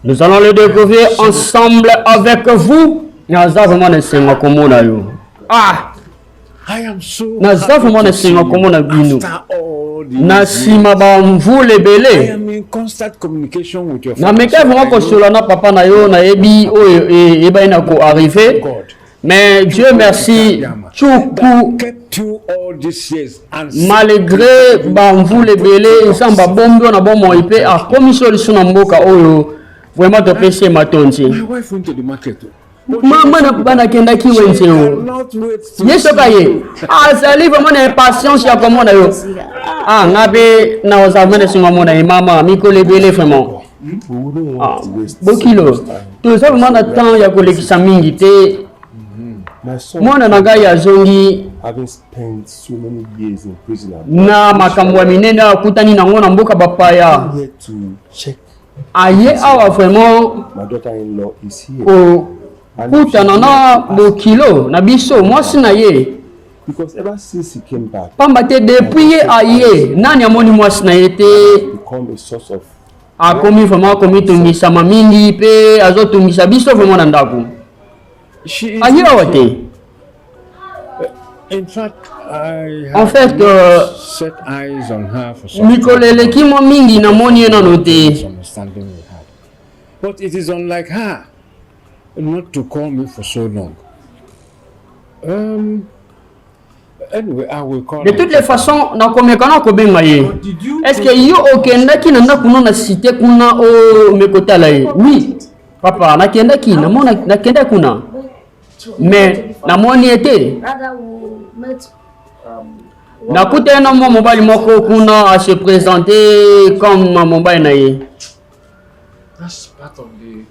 Nous allons le découvrir ensemble avec vous. Naza vraiment ne senga komona yo. Ah! I am so Naza vraiment ne senga komona bino. Na sima ba mvule I belé. am in constant communication with your Na father. meka vraiment ko solo na papa na yo na ebi oyo eba ina ko arriver. God. Mais Dieu merci, Tchoukou, Kept you all these years and malgré Bamvou les belés, Samba Bombo na bon mon IP, a commis solution na mboka oyo, vraiment te péché matonti. my wife went to the market. Maman na bana kenda ki wense o. Not wait to Yeso kaye. Ah, ça livre mon impatience ya comment na yo. Ah, ngabe na ozamene singa mona mama, miko les belés vraiment. Ah, bokilo. Tout ça vraiment na temps ya kolekisa mingi te. Mwana nanga ya zongi having spent so many years in prison na makambo ya minene akutani nango na mboka bapaya here to check aye awa vraiment my daughter-in-law is here kutana na bokilo na biso mwasi na ye because ever since he came back pamba te depuis ye aye nani amoni mwasi na ye te become a source of akomi vraiment akomi tungisama mingi pe azotungisa biso vraiment na ndako aye awa te. In fact, En fait, set eyes on her for some mikolele kimo mingi na moni na note. understanding we had. But it is unlike her not to call me for so long. Anyway, I will call De her. toutes les façons, na komekana ko benga ye. Est-ce que yo okendaki na ndako na cité kuna o mekotala ye? Oui. Papa, nakendaki na mona nakenda kuna. Mais na moni été. Na kuta na mo mobile moko kuna à se présenter comme mobile na ye. That's part of the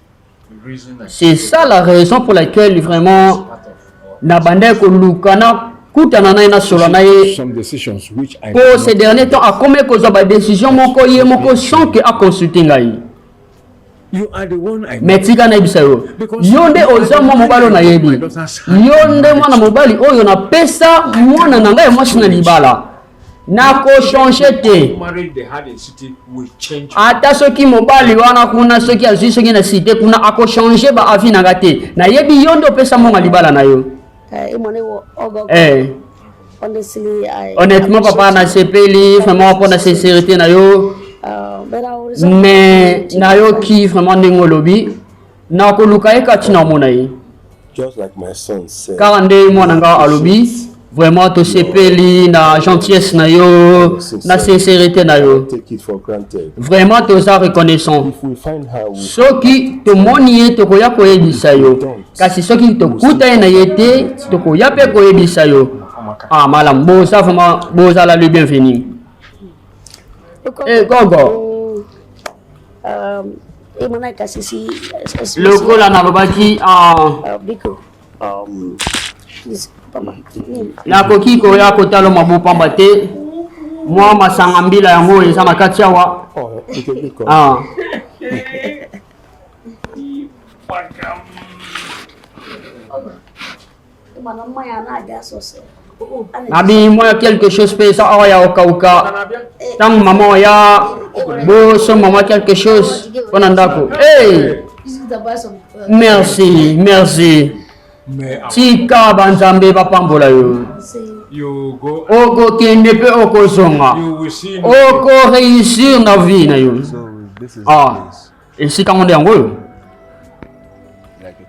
reason C'est ça la raison pour laquelle vraiment na bande ko lukana kuta na na solo na ye. Some decisions which I Pour ces derniers temps a comme ko ba décision moko ye moko sans que a consulter ngai. you are the one I Mais tika na bisa yo. Yo nde oza mo mobali na yebi. Yo nde mwana mobali oyo na pesa mwana na ngai mwasi na libala. Na ko changer te. marriage they had in city will change. Ata soki mobali wana kuna soki azwi soki na cité kuna ako changer ba avis na gate. Na yebi yo ndo pesa mo libala na yo. Honestly, Honnêtement papa na sepeli vraiment pour la sincérité na yo. Mais na yo ki vraiment ndingo lobi na ko luka e katina mona yi. just like my son said Car nde mwana nga alobi vraiment to sepeli na gentillesse na yo na sincérité na yo. take it for granted Vraiment to za reconnaissant. if we find her we Soki to moni ye to koya ko yebisa yo. Kasi soki to kuta ye na yete to koya pe ko yebisa yo. Ah malam bo ça vraiment bo za la le bienvenu. Eh gogo. Lokola na lobaki Biko, na koki ko ya kotalo mabu pamba te mwa masanga mbila yango eza na kati awa. oh okay because Ah. Nabi moya quelque chose pe sa awa ya okauka. Tang mama ya bo so mama quelque chose pona ndako. Hey, merci, merci. Tika banzambe bapambola yo. You go Oko kende pe oko zonga. you will see Oko réussir na vie na yo. so this is Ah. the Esi kangonde yango yo. like it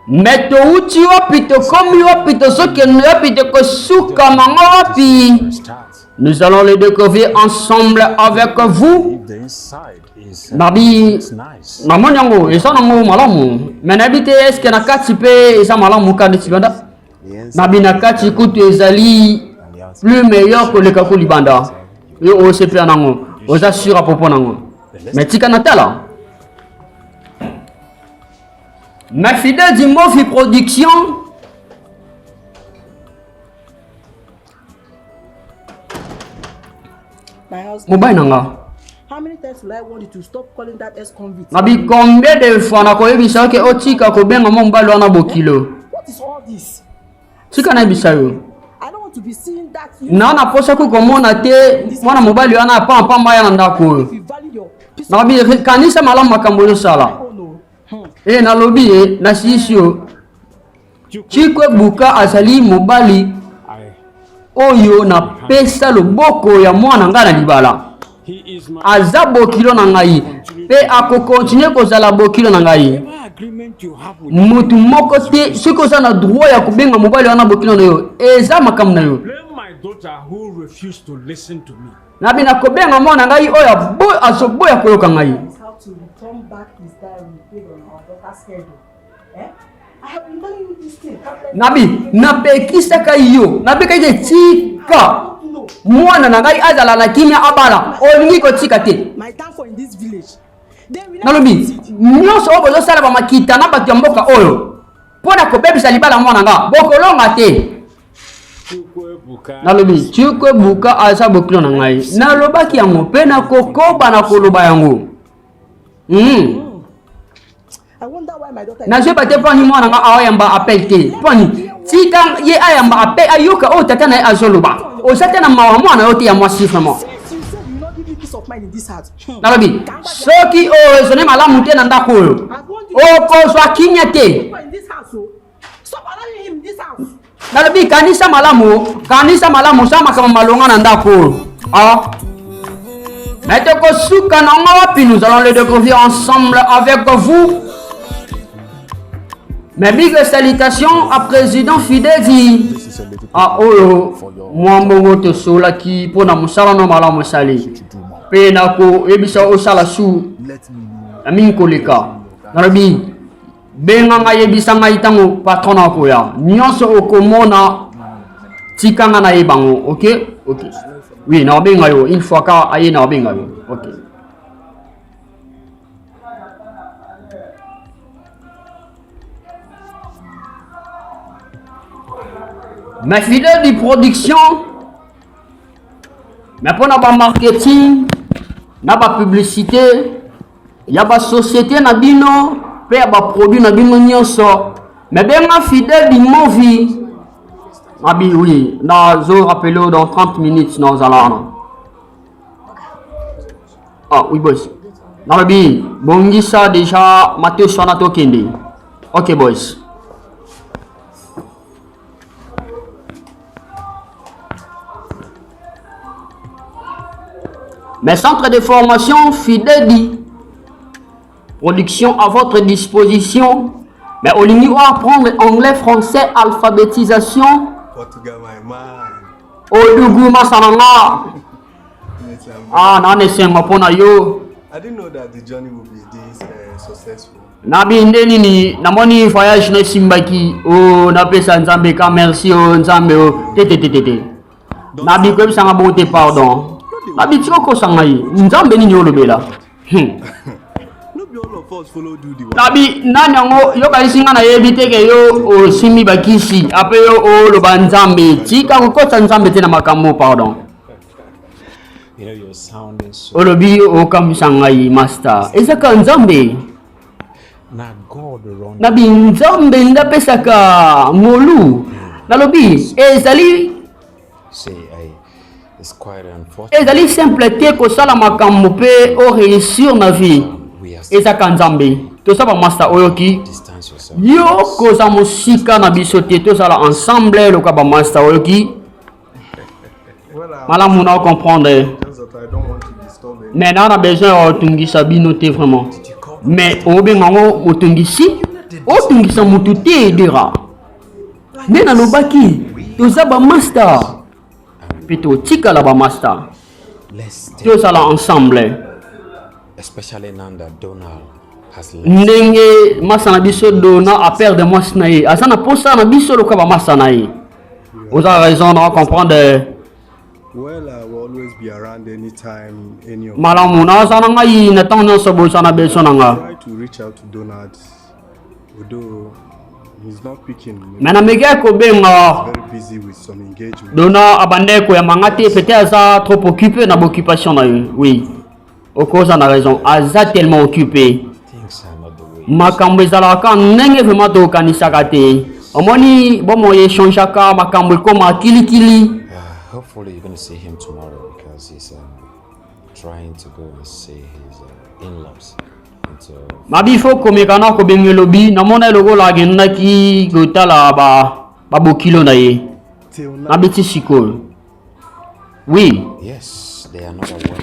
Mais to uchi wapi to komi wapi to soki wapi to kosuka manga wapi. Nous allons le découvrir ensemble avec vous. The inside is Nabi nice. na moni yango eza nango malamu. Mais nabi te est-ce que na kati pe eza malamu kandi tibanda? Nabi na kati kutu ezali plus meilleur que le kaku libanda. Yo o se pe nango. Oza sur à propos nango. Mais tika natala. Ma fidèle du Mofi Production. My husband. Mobile nanga. How many times will I want you to stop calling that ex-convict? Nabi combien de fois na koyebisa ke otika ko benga mo mbalo wana bokilo. What is all this? Tika na bisa yo. I don't want to be seeing that nana posa ko komona te mwana mobali wana pampa maya na ndako oyo If you value your peace nabi kanisa malamu makambo yo sala of mind, nalobi na sisio chikwe buka azali mobali oyo na pesa loboko ya mwana nga na libala He is my aza bokilo na ngai pe akokontinue kozala bokilo na ngai whatever agreement you have with mutu moko te soki oza na droit ya kobenga mobali wana bokilo na yo eza makambo na yo blame my daughter who refused to listen to me. nabi nakobenga mwana ngai oyo azoboya koyoka ngai is how to return back his diary based on our daughter's schedule. Eh? I have been telling you this thing. nabi napekisaka yo nabeka ite tika mwana na ngai azala na kimia abala olingi kotika te My time for in this village. Then we nalobi nyonso oyo bozosala bamakita na bato ya mboka oyo mpo na kobebisa libala mwana nga bokolonga te nalobi chikwe buka aza bokilo na ngai nalobaki yango mpe nakokoba na koloba yango I wonder why my daughter nazoyeba te mponi mwana nga aoyamba apel te mponi tika ye ayamba apel ayoka oyo tata na ye azoloba oza te na mawa mwana yo te ya mwasi vraiment you said you not give me peace of mind in this house. nalobi soki oyo ezone malamu te na ndako oyo okozwa kinya te In this house, oh. Stop allowing him in this house. nalobi kanisa malamu sa makambo malonga na ndako oyo mais tokosuka nango wapi nous allons le découvrir ensemble avec vous. Mais big salutations à président Fidedi. Oyo mwambongo to sola ki pona musala no malamu sali. Pe nako ebisa osala su. Amin koleka. Narabi benga nga yebisa nga itango patrona ko ya. Nyonso okomona tikanga na yebango, OK? OK. Oui, na benga yo une fois ka aye na benga yo. OK. Mes fidèles de production, mais pour notre marketing, notre publicité, il y a une société na bino, il y a des produits na bino nyonso. Mais bien ma fidèle de movie, oui, je rappelle dans 30 minutes nous allons. Ah oui boys. Narabi, bongisa déjà Mathieu Sonato Kende. OK boys. Mes centres de formation Fidedi, production à votre disposition. Mais au lieu apprendre anglais, français, alphabétisation. Portugal, my man. Odugu Masananga. Ah, nane sema pona yo. I didn't know that the journey would be this successful. Nabi ndeni ni namoni voyage na simbaki. Oh, na pesa nzambe ka merci oh nzambe oh. Tete. Nabi kweb sanga bonte pardon. Nabi tiko sangai nzambe ni nyolobela. No be all of us follow do the work. Nabi nani yango yo kalisinga na yebite ke yo o simi bakisi ape yo o lo banzambe tika ko nzambe te na makambo pardon. You know you're sounding so. Olobi o kamisangai master. Ezaka nzambe. Now God run. Nabi nzambe ndapesaka ngolu. Nalobi ezali Say it's quite unfortunate. ezali simple te kosala makambo pe o réussir na vie. We are Ezaka nzambe. Tosaba master oyoki. distance yourself. Yo koza musika na biso te tosala ensemble loka ba master oyoki. Well, Malamu na comprendre. just that I don't want to disturb it. Mais on a besoin de tungisa bino te vraiment. Mais obengango otungisi, otungisa mutu te dira. Nena lobaki, tozaba master. Pito tika la ba master. Let's stay, Tozala ensemble. especially now that Donald has left. Ndenge masa na biso dona a perdre moi na ye. Asana posa na biso loka ba masa na ye. Vous avez raison de comprendre. Well, I will always be around anytime, any of Malamu na sana ngai na tanga so bo sana beso na nga. try to reach out to Donald, although he's not picking. Mena mege ko benga Very busy with some engagement. dona abande ko ya mangate peut-être aza trop occupé na occupation na ye. Oui. Okoza na raison. Aza tellement occupé. Things are not the way. Makambo ezalaka ndenge vraiment tokanisaka te. Omoni bomo ye changeaka makambo ekoma kilikili. hopefully you're going to see him tomorrow because he's trying to go and see his in-laws. Mabi faut komekana ko bengelobi na mona logo la genda ki gotala ba bokilo na ye. Na biti sikol. Oui. Yes, they are not aware.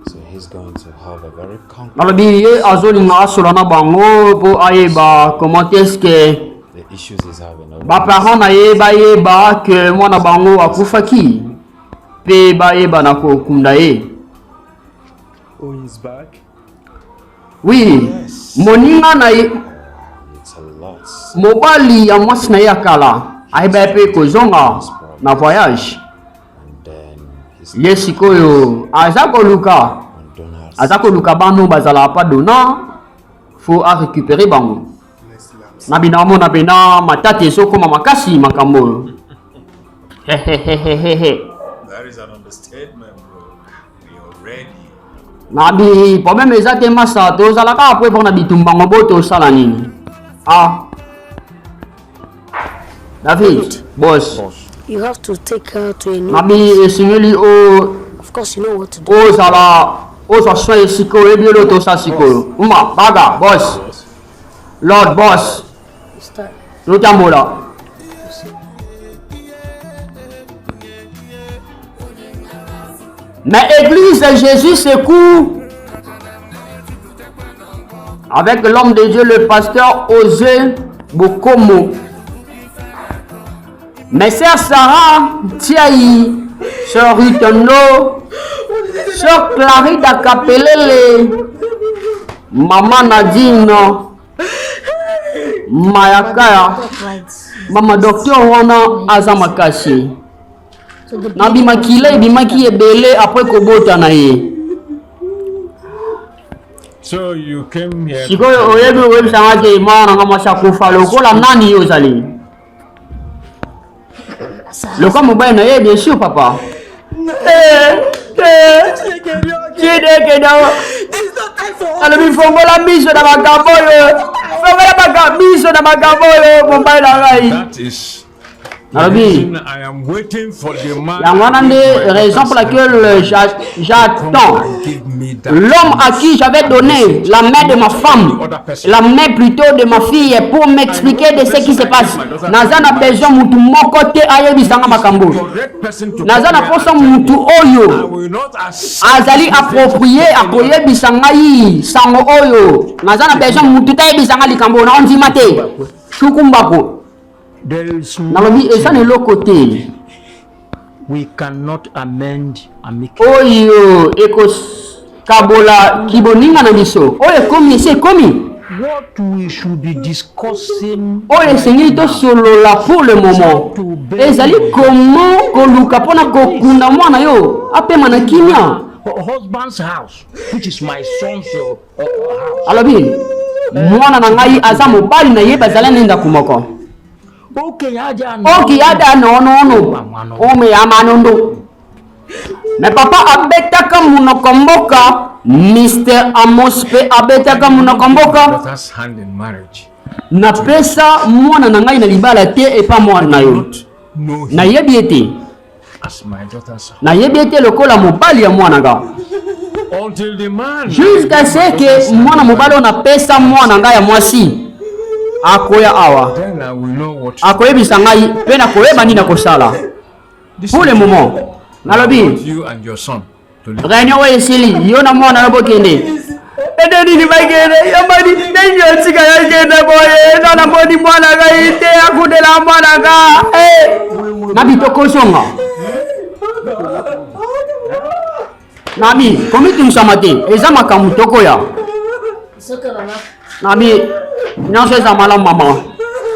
So he's going to have a very concrete. Malobi ye azoli na asola na bango po aye ba comment est-ce que The issues he's having. ba parents na ye ba que mwana bango akufaki. Pe ba ye ba na ko kunda ye. Oh, he's back. Oui, moninga na ye It's a lot. mobali ya mwasi na ye akala aiba pe kozonga na voyage. And then he's Ye sikoyo azako luka bano bazala pa dona faut a récupérer bango. Na binamo na bena matate soko makasi makambo. That is an understatement, bro. We are ready. Nabi problème ezate masa to zala ka après pour na bitumba ngoboto sala nini. Ah. David, boss. You have to take her to a new. Nabi esingeli o Of course, you know what to do. o zala o so soye siko ebielo to sa siko. Uma baga boss. Lord boss. Start. Notamola. Mais église de Jésus secoue avec l'homme de Dieu, le pasteur Osé Bokomo. Mais sœur Sarah Tiaï, sœur Rutono, sœur Clarisse Akapelele, maman Nadine, Mayakaya, maman docteur Wana Azamakasi. Nabi makile bimaki ebele après kobota na ye. So you came here. Sikoyo oyebi oyebi sanga ke mana ngama sakufa lokola nani yo zali. Loko mobile na ye bien sûr papa. Chide kedo. Alobi fongola miso na makambo yo. Fongola miso na makambo yo mobile na ngai. That is Alobi. I am waiting for the man. Il y a une raison pour laquelle j'attends. L'homme à qui j'avais donné la main de ma femme, la main plutôt de ma fille, pour m'expliquer de ce qui se passe. Nazana besoin mutu mokote aye bisanga makambo. Nazana poso mutu oyo. Azali approprié akoye bisanga yi sango oyo. Nazana besoin mutu taye bisanga likambo na ondima te. Shukumbako. Nalobi eza ne lokote. We cannot amend amicably. Oyo ekos kabola kiboninga na biso. Oyo komi c'est komi. What we should be discussing. Oyo sengi to solola pour le moment. Ezali comment koluka pona kokunda mwana yo apema na kimia. Husband's house, which is my son's house. Alobi mwana na ngai aza mobali na ye bazala nenda kumoko. Okay, yada no. Ome amanondo. Mais papa abetaka munokomboka. Mr. Amos pe abetaka munokomboka. That's hand in marriage. Na pesa mwana na ngai na libala te epa mwana na yo. Na yebi ete. As my daughter's. Na yebi ete lokola mobali ya mwana nga. Until the man. Jusqu'à ce que mwana mobali na pesa mwana nga ya mwasi. Akoya awa. Then I will know what. Akoyebisa ngai pe na koyeba nini nakosala. Pour le moment. Nalobi. You and your son. Réunion esili yo na mwana na bokende. Ede nini bagende yamani ndenyo tsika yakende boye na moni mwana ga ite akudela mwana ga na bitoko songa. Nabi komi tumsamate eza makamu toko ya. Nabi nyonso eza malamu mama.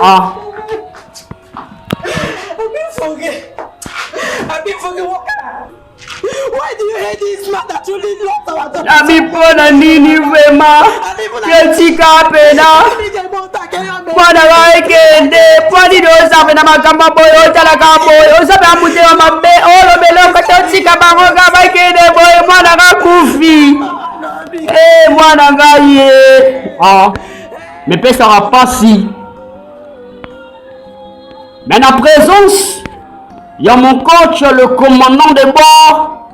Ah. Why do you hate this man that you really love our daughter? Nabi pona nini vema. Ketika pena. Mwana ga ekende. Pwani dosa pena makamba boyo tala kamboyo. Sabe amute wa mabe. Olo belo katika bango ga bakende boyo. Mwana ga kufi. Mwana ga ye. Ah. Mais pe ça va pas si. Mais la présence Il y a mon coach, le commandant de bord.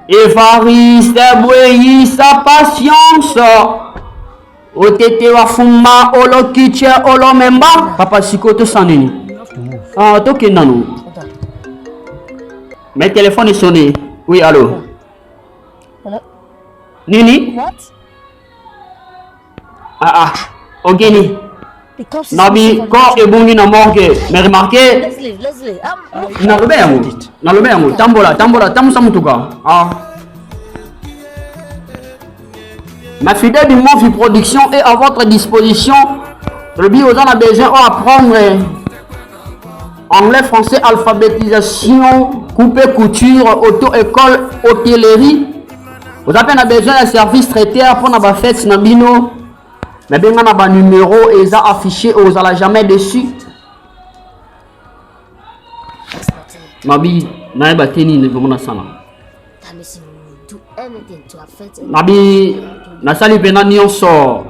Évariste Bouéi, sa patience. Otete wafuma, olo kiche, olo memba. Papa Siko, to sanini. Ah, to kenano. Mes téléphones est sonné. Oui, allô. Hello? Nini? What? Ogeni. Because Nabi, corps et bon na morgue. Mais remarquez. Let's leave. Nalobeyango. Tambola, tamusa mutuka. Ah. Ma fidèle du Mofi Production est à votre disposition. Le bio, on a besoin d'apprendre anglais, français, alphabétisation, couper, couture, auto-école, hôtellerie. Vous avez besoin d'un service traiteur pour la fête Nabino. Mais bien, on a un numéro et ça affiché, vous n'allez jamais dessus. Nabi, nae bateni ne vraiment sana. Nabi, na sali pena nyonso.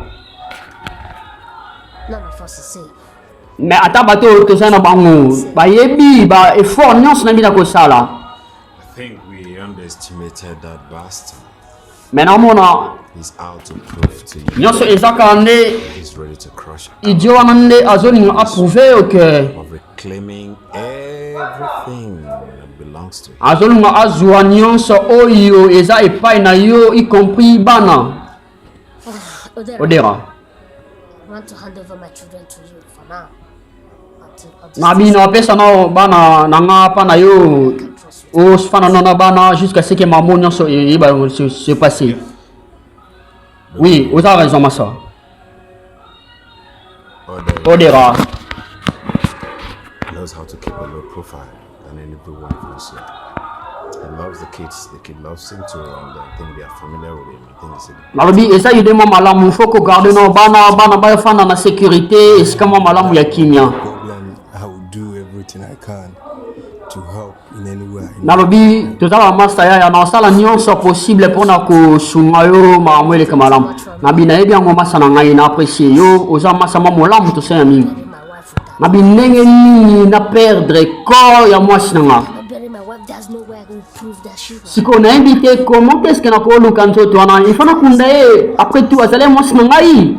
Mais ata bato to sana bango, ba yebi ba effort nyonso na bila ko sala. I think we underestimated that bastard. Mais na mona He's out to prove to you nyonso ezaka nde he's ready to crush idio wana nde azoli approuver que of reclaiming everything that belongs to him. azolunga azwa nyonso oyo eza epai na yo, y compris bana. Odera. I want to hand over my children to you for now. Nabi na pesa na bana nanga pa na yo o fana na bana jusqu'à ce que maman nyonso va se passer. Oui, vous avez raison ma soeur. Odera. Knows how to keep a low profile than anyone else. He loves the kids. The kid loves him too, and I think they are familiar with him. I think it's a Nalobi esa yide mo malamu faut que garder no bana ba fana na sécurité est comme malamu ya kimia. Problem, I will do everything I can to help in any way. Nalobi tozala master ya na sala nyonso possible pour na ko sunga yo ma mwele kamalam. Nabi na yebi ngo masa na ngai na apprécier yo oza masa ma molamu to sa mingi. Nabi ndenge nini na perdre corps ya mwasi nanga. Siko na invité comment est-ce que na ko luka nzoto wana il faut na kunda ye après tout azale mwasi ngai.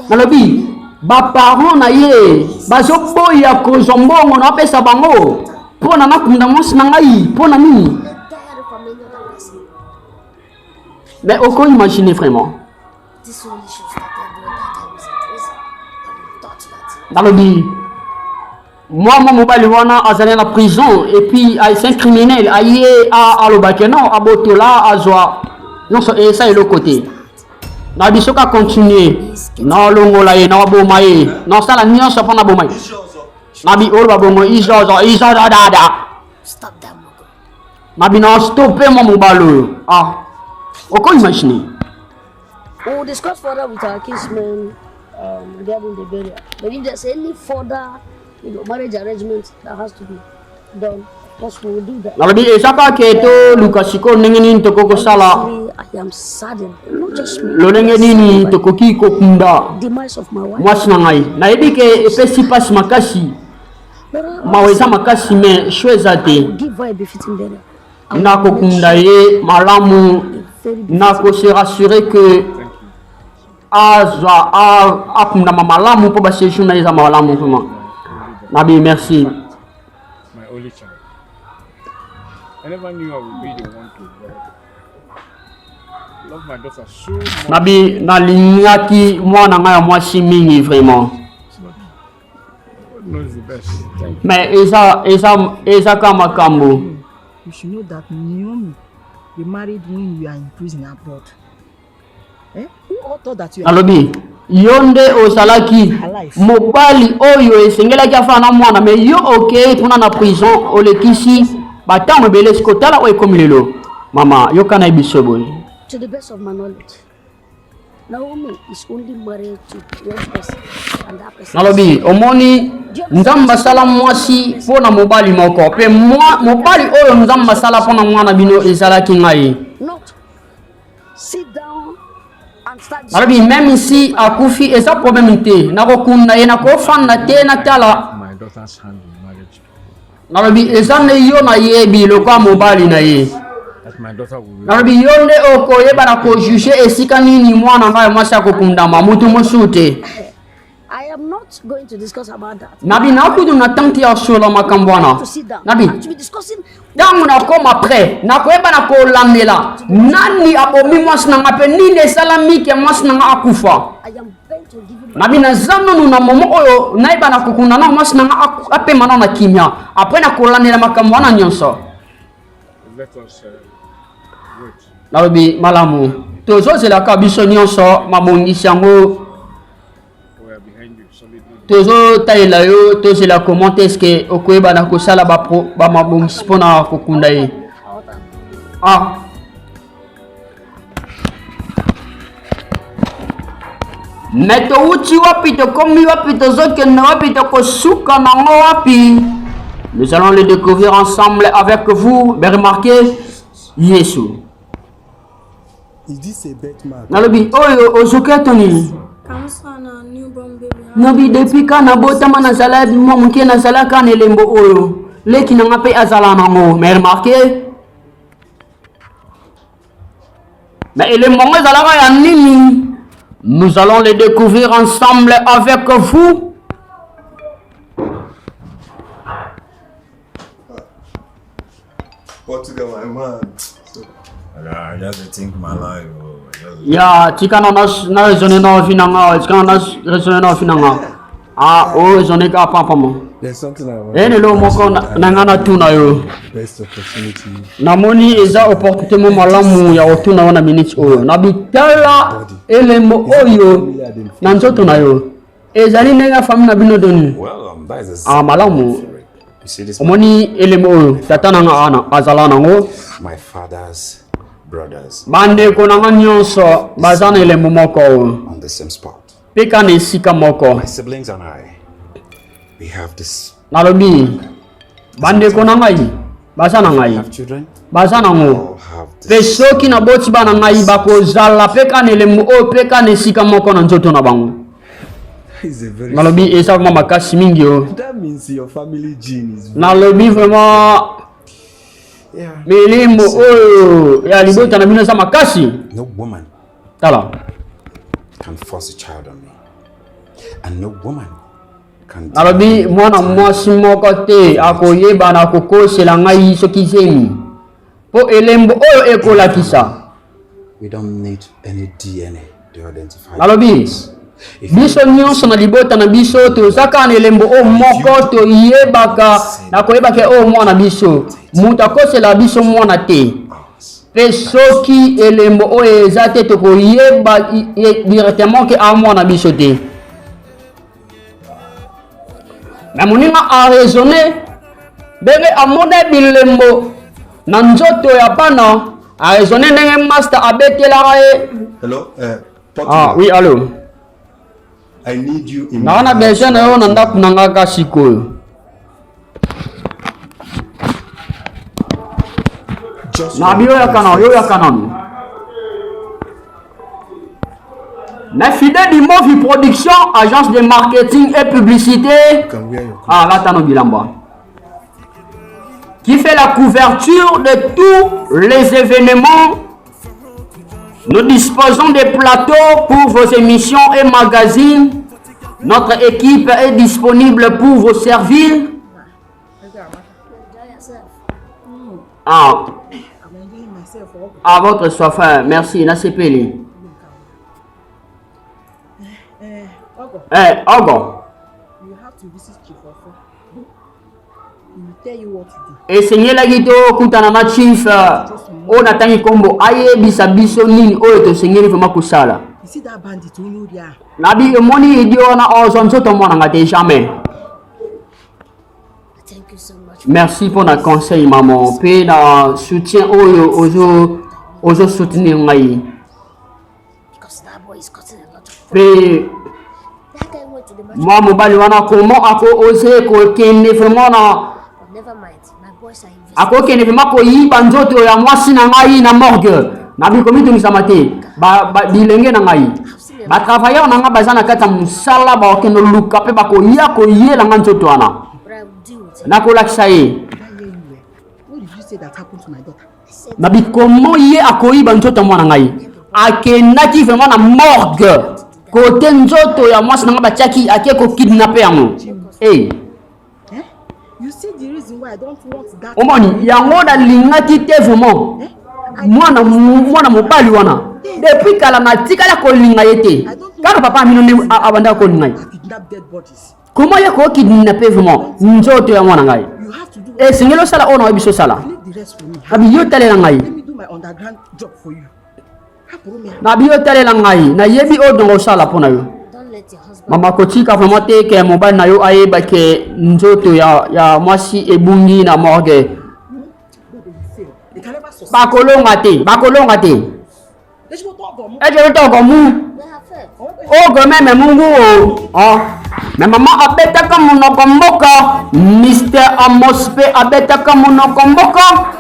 Nalobi ba parents na ye bazoboya kozwa mbongo na pesa bango pona na kunda mwasi ngai pona nini. Mais on peut imaginer vraiment. Nalobi moi mon mobile wana azali na prison et puis c'est un criminel aye a alobakeno abotola azwa non et ça est le côté na biso ka continuer na longola ye na waboma ye na sala nyonso pona boma ye na bi olo babongo izo dada Stop that, Mogo. na bi na stopper mon mobile oko imaginer. We'll discuss further with our kinsmen regarding the burial. But if there's any further, marriage arrangements that has to be done, of course we will do that. Nalobi esaka keto lukasiko ndenge nini tokoko sala. I am saddened, not just me. Lo ndenge nini tokoki kokunda Demise of my wife. mwasi na ngai. Na yebi ke epesi pasi makasi. Maweza makasi me shweza te. Give her a befitting burial. Na kokunda ye malamu na ko se rassurer que azwa akunda malamu po ba session na yeza malamu vraiment. Nabi merci. My only child. I never knew I would be the one to love my daughter so much. Nabi nalingaki mwana ngai mwasi mingi vraiment. God knows the best. Mais eza kama kambo. You should know that Naomi, you married when you are in prison abroad. Who all thought that you are Nalobi yonde osalaki mobali oyo esengelaki afana mwana mais yo ok tuna na prison olekisi batango ebele sikotala oyo ekomi lelo mama yokana ebiso boye. To the best of my knowledge, Naomi is only married to one person, and that person. Nalobi omoni nzamba sala mwasi pona mobali moko pe mobali oyo nzamba sala pona mwana bino ezalaki ngai. Not sit down and start. Nalobi même si akufi eza problème te nakokunda ye nakofanda te natala. My daughter's hand in marriage. nalobi ezane yo na yebi lokwa mobali na ye that my daughter will nalobi yo nde okoyeba na kojuge esika nini mwana ngai mwasi akokundama mutu mosute I am not going to discuss about that. nabi nakudu na tanti ya solo makambo wana To sit down. nabi To be discussing. ntango nakoma pre nakoyeba na kolandela nani abomi mwasi nanga mpe nini esalami ke mwasi nanga akufa I am going to give you. nabi naza nanu na momo oyo nayeba na kokunda na mwasi nanga apema na kimia apres na kolandela makambo wana nyonso let us wait. nalobi malamu tozozelaka biso nyonso mabongisi yango We are behind you solidly. tozotalela yo tozela comment est-ce que okoyeba na kosala bamabongisi mpona kokunda ye ah me touti wapi tokomi wapi tozokende wapi tokosuka nango wapi nous allons le découvrir ensemble avec vous mais remarquez Yesu Is this a bet mark? nalobi oyo ozoketo nini nabi depuis kana botama nazala mwa moke nazalaka na elembo oyo leki nanga mpe azala nango mais remarquez mais elembo ngo ezalaka ya nini nous allons le découvrir ensemble avec vous Portugal, my man. I just think my life. ya tika na raisonner na finanga tika na raisonner na finanga ah o raisonner ka papa mo There's something I want. ene lo moko nanga na tuna yo Best opportunity. namoni eza opportunité mo malamu ya kotuna wana minute oyo na bitala elembo oyo na nzoto na yo ezali ndenge fami na bino doni Well, that is malamu you see this omoni elembo oyo tata nanga ana azala nango my father's brothers bandeko nanga nyonso baza na elembo moko oyo on the same spot. mpe ka na esika moko My siblings and I, we have this. nalobi bandeko na ngai baza na ngai Have children. baza nango All have mpe this. soki naboti bana ngai bakozala mpe ka na elembo oyo mpe ka na esika moko na nzoto na bango He's a very. nalobi eza kuma makasi mingi o That means your family gene is. nalobi vraiment Yeah. milimbo oyo ya libota na bino eza makasi No woman tala can force a child on me, and no woman can. nalobi mwana mwasi moko te akoyeba na kokosela ngai soki zemi mpo elembo oyo ekolakisa We don't need any DNA to identify. nalobi us. If biso nyonso na libota na biso tozaka na elembo oyo moko toyebaka na koyebaka oyo mwana biso moto akosela biso mwana te mpe soki elembo oyo eza te tokoyeba directement ke amwana biso te me moninga araisonne ndenge amona bilembo na nzoto ya bana araisonne ndenge master abetelaka ye Hello, Portugal. oui allo I need you in. naona besoin na yo na ndako na nga ka sikoyo Just na biyoyaka nanu mais fidèle du Movi Production, agence de marketing et publicité can wear your là t'as nos bilamba qui fait la couverture de tous les événements. Nous disposons des plateaux pour vos émissions et magazines. Notre équipe est disponible pour vous servir. À votre soif, merci. Nasepeli. Ogo. You have to visit Chief Ofo. He will tell you what to do. Esengelaki tokutana na chief oyo natangi kombo ayebisa biso nini oyo tosengeli vraimen kosala. You see that bandit who know there? Nabi emoni idi wana ozo nzoto mwananga te jamais. Thank you so much. Merci pour na conseil maman mpe na soutien oyo ozo soutenir ngai. Because that boy is causing a lot of Mpe that guy went to the match. mwa mobali wana comment ako ose kokende vraiment na But never mind. My boys are invested. akokende vraimen koyiba nzoto ya mwasi na ngai na morgue nabi komitungisama te bilenge na ngai batravailleur na ngai baza na kati ya mosala bakokende luka mpe bakoya koyela ngai nzoto wana. But I will deal with nakolakisa ye. Did I hear you well? What did you say that happened to my daughter? Nabi comment ye akoyiba nzoto mwana ngai akendaki vraiment na morgue kote nzoto ya mwasi nanga batiaki ake ko kidnapper yango. Hey, You see the reason why I don't want that. omoni yango na lingaki te vraiment mwana mobali wana depuis kala na tikala kolinga ye te kaka papa mino ne abanda kolinga ye. Kidnap dead bodies. Comment ye ko kidnapper vraiment nzoto ya mwana ngai You have to do e singelo sala ona obiso sala leave the rest for me. nabi yo talela ngai Let me do my underground job for you. nabi yo talela ngai na yebi odongo sala pona yo. Don't let your husband. Mama kotika vraiment te ke mobali na yo ayeba ke nzoto ya mwasi ebungi na morgue. They can never succeed. Bakolonga te. Let's go talk about E je to ko mu. They have faith. O go meme mungu o. Oh. Me mama abeta ka munoko mboka. Mr. Amos pe abeta ka munoko mboka.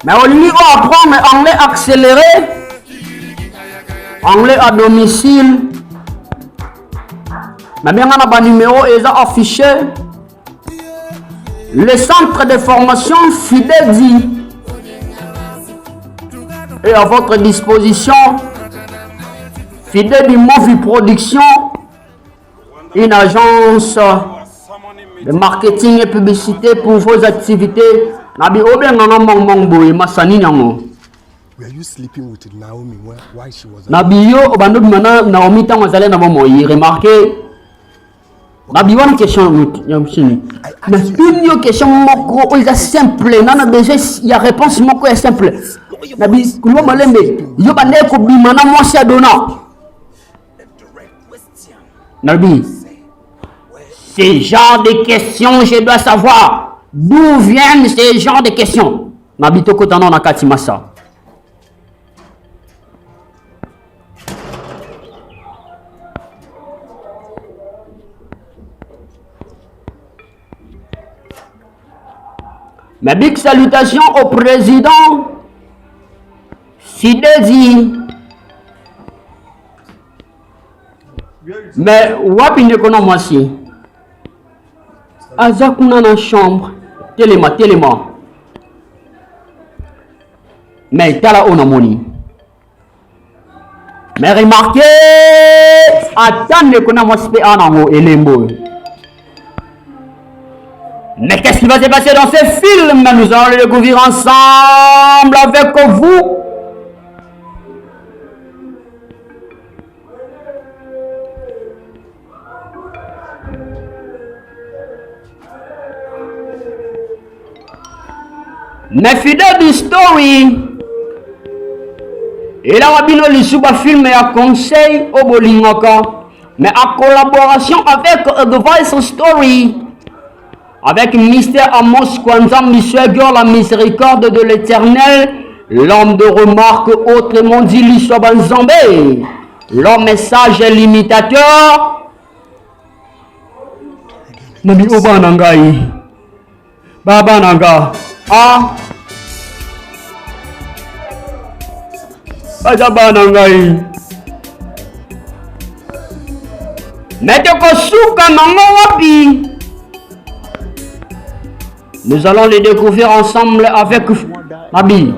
Mais on lui apprend anglais accéléré, anglais à domicile. Mais bien on a pas numéro et ça affiché. Le centre de formation Fidedi est à votre disposition. Fidedi Movie Production, une agence de marketing et publicité pour vos activités. Nabi obe nganga mong boy masani nyango. Were you sleeping with Naomi while she was Nabi yo obando mana Naomi tango zale na bomo yi remarqué. Nabi wana question yamsini. Na une question moko est simple nana déjà il y a réponse moko est simple. Nabi kulo malembe yo bande ko bimana mwasi adona. Nabi ces genre de questions je dois savoir. D'où viennent ces genres de questions? Nabito kotano na katimasa. Mes big salutations au président Fidedi. Mais wapi nekono mwasi? Azakuna na chambre. Téléma. Mais tala onamoni. Mais remarquez, attendez qu'on a mospé anango et lembo. Mais qu'est-ce qui va se passer dans ce film? Nous allons le découvrir ensemble avec vous. Mais fidèle du story, il a rabino l'isuba film et à conseil au Bolingaka, mais en collaboration avec Advice Story, avec Mr. Amos Kwanza, Monsieur Gyor, la miséricorde de l'éternel, l'homme de remarque, autrement dit l'Issoba Nzambé, l'homme message et l'imitateur. Nabi Oba Nangai, Baba Nanga. Ah, Bajaba ngai. Mettez kosuka nango wapi. Nous allons les découvrir ensemble avec Nabi.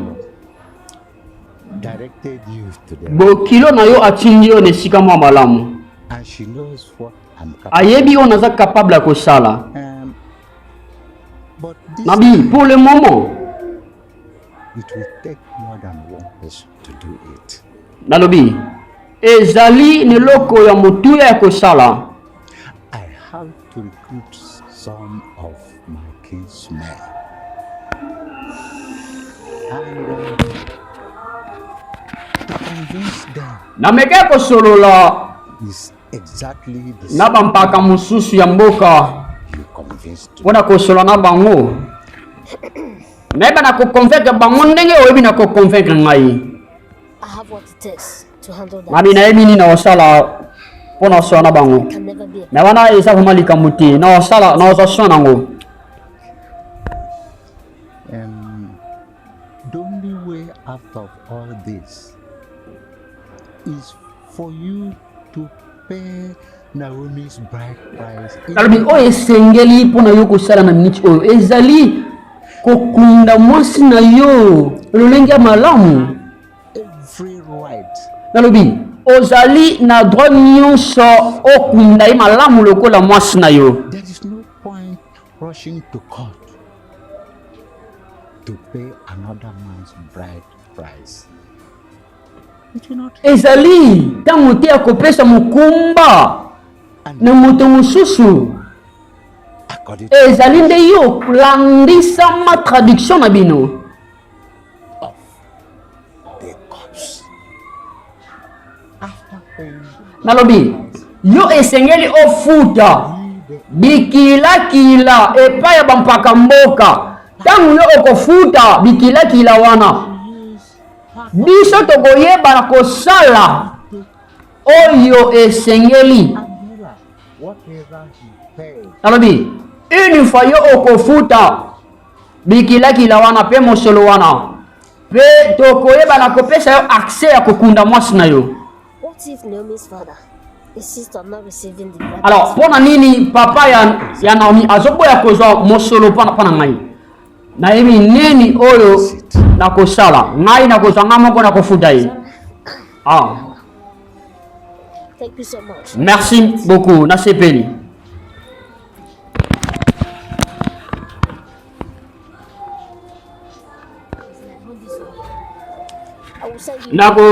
Directed you to the Bokilo na yo atindi yo nesika mwa malamu. and she knows what I'm capable. Ayebi on aza capable ya kosala. But this Nabi, pour le moment, it will take more than one person to do it. Nalobi, ezali ni loko ya mutu ya kosala. I have to recruit some of my kinsmen. And to convince them Nameke kosolola is exactly the same na bampaka mususu ya mboka. you convinced me. Pona kosola na bango. Neba na ko convaincre bango ndenge oyebi na ko convaincre ngai. I have what it takes to handle that. Mabi na yebi ni na osala pona so na bango. Can never be. Na wana esa vraiment likamuti na osala na osasho nango. The only way out of all this is for you pay Naomi's bride price. nalobi oyo esengeli mpona yo kosala na miniti oyo ezali kokunda mwasi na yo lolenge ya malamu. Every right. Nalobi ozali na droit nyonso okunda ye malamu lokola mwasi na yo. There is no point rushing to court to pay another man's bride price. It will not Ezali ntango te ya kopesa mokumba na moto mosusu. according Ezali nde yo landisama traduction na bino. the courts. After paying Nalobi yo esengeli ofuta bikilakila epai ya bampaka mboka. Ntango yo okofuta bikilakila wana biso tokoyeba na kosala oyo esengeli. whatever he paid. Nalobi une fois yo okofuta bikilakila wana pe mosolo wana pe tokoyeba na kopesa yo accès ya kokunda mwasi na yo. What if Naomi's father insists on not receiving the bride? Alors pona nini papa ya Naomi azoboya kozwa mosolo pana ngai nayebi nini oyo nakosala ngai nakozwa nga moko nakofuta ye. Thank you so much. Merci beaucoup nasepeli. I will send you Nako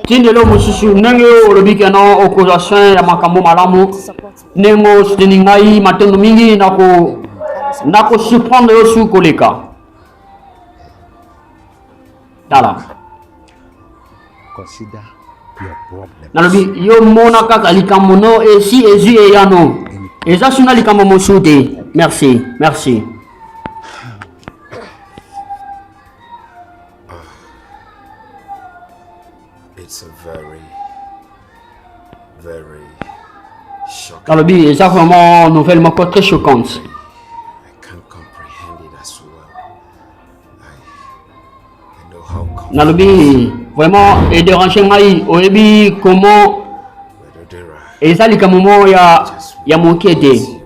tindelo mosusu ndenge olobi kena okozwa soin ya makambo malamu support me. ndenge osuteni ngai matondo mingi nako surprendre yo su koleka. Tala Consider your problem. nalobi yo mona kaka likambo no esi ezwi eyano eza suna likambo mosusu te. Merci, merci. It's a very, very shocking. Nalobi eza vraiment nouvelle moko très choquante. I can't comprehend it as well. I know how come Nalobi vraiment et déranger ngai oyebi comment Wedodera eza likambo mo ya moke te. you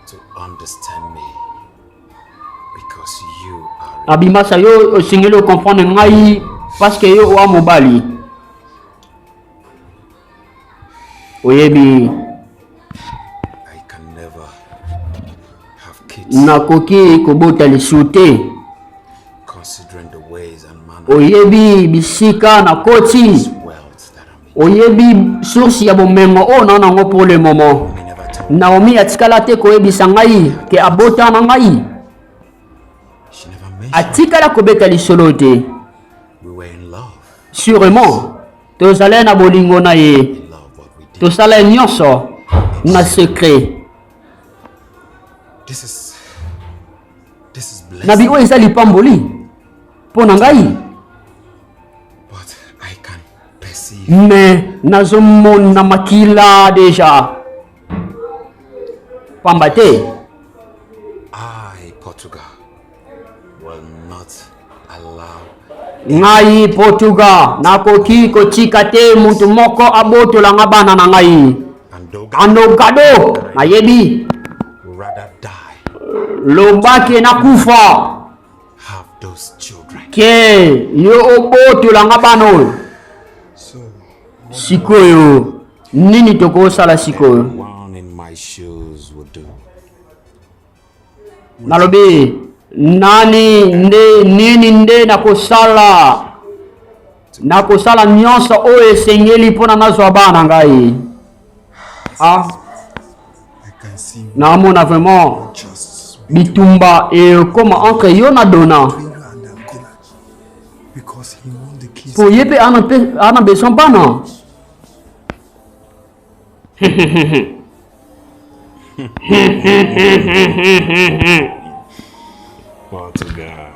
to understand me because you are Abimasa yo osengeli comprendre ngai parce que yo wa mobali. Oyebi I can never have kids nakoki kobota lisu te. considering the ways and manner Oyebi bisika na koti. of wealth that I'm in. Oyebi source ya bomengo o na nango pour le moment. He never told Naomi atikala te koyebisa ngai ke abota na ngai. she never mentioned Atikala kobeta lisolo te. we were in love. Sûrement tozala na bolingo na ye. In love what we did. Tosala nyonso na secret. This is blessed. Nabi oyo eza lipamboli mpo na ngai. But I can perceive Mais nazomona makila deja. Pamba te I, Portugal, will not allow ngai Portugal nakoki kotika te mutu moko abotola nga bana na ngai. Andoga Andogado nayebi rather die lobaki nakufa have those children. ke yo obotola nga bana oyo. Sikoyo nini tokosala sikoyo? One in my shoes would do. Nalobi nini nde nakosala nyonso oyo esengeli mpona nazwa bana ngai. I can see Naamona vraiment just bitumba ekoma entre yo na Dona between you and Abdullah because he won the kiss. po ye mpe ana besoin bana. Portugal.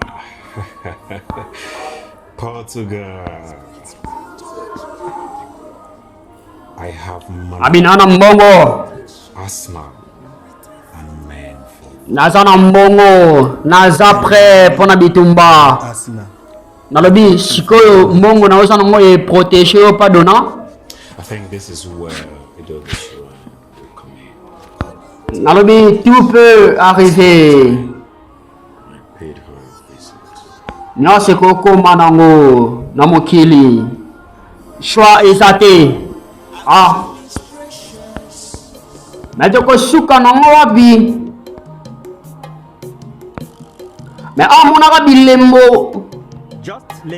Portugal. I have money, Abina na mbongo asthma, and men for naza na mbongo naza prêt mpona bitumba. Asna. Nalobi sikoyo mbongo naoza nango eprotege yo pa Dona. think this is where this will come in. Nalobi, tout peut arriver. I paid her a visit. Nyose koko manango na mokili. Choix ezate. Ah. Mais toko suka nango wabi. Mais amonaka bilembo.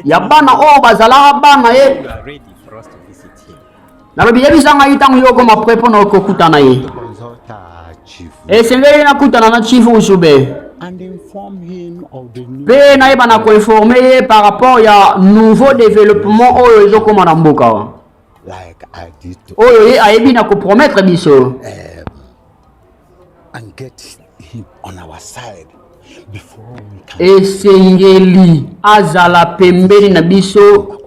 Ya bana o bazala bana ye. Nalobi yebisanga itango yoko maprepo na okokutana ye. Esengeli na kutana na chifu usube. And inform him of the new Pe na yeba na ko informer par rapport ya nouveau développement oyo ezokoma na mboka. like I did to Oyo ye ayebi na ko promettre biso. and get him on our side before we can Esengeli azala pembeni na biso.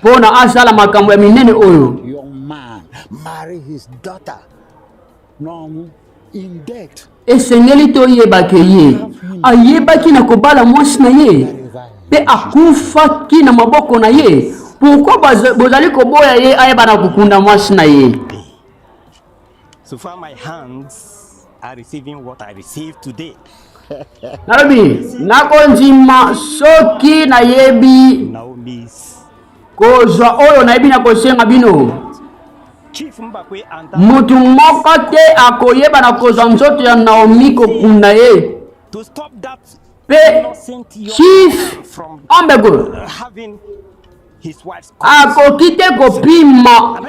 Pona azala makambo ya minene oyo. young man marry his daughter. No, in debt. Esengeli to yebake ye. Ayebaki na kobala mwasi na ye. Pe akufaki na maboko na ye. Pourquoi bozali koboya ye ayeba na kukunda mwasi na ye? So far my hands are receiving what I received today. Nalobi, nakonzima soki na yebi Naomi's kozwa oyo na yebi na kosenga bino. Chief Mbakwe and Mutu moko te akoyeba na kozwa nzoto ya Naomi kokunda ye. to stop that Pe innocent young chief from ambego having his wife's akoki te kopima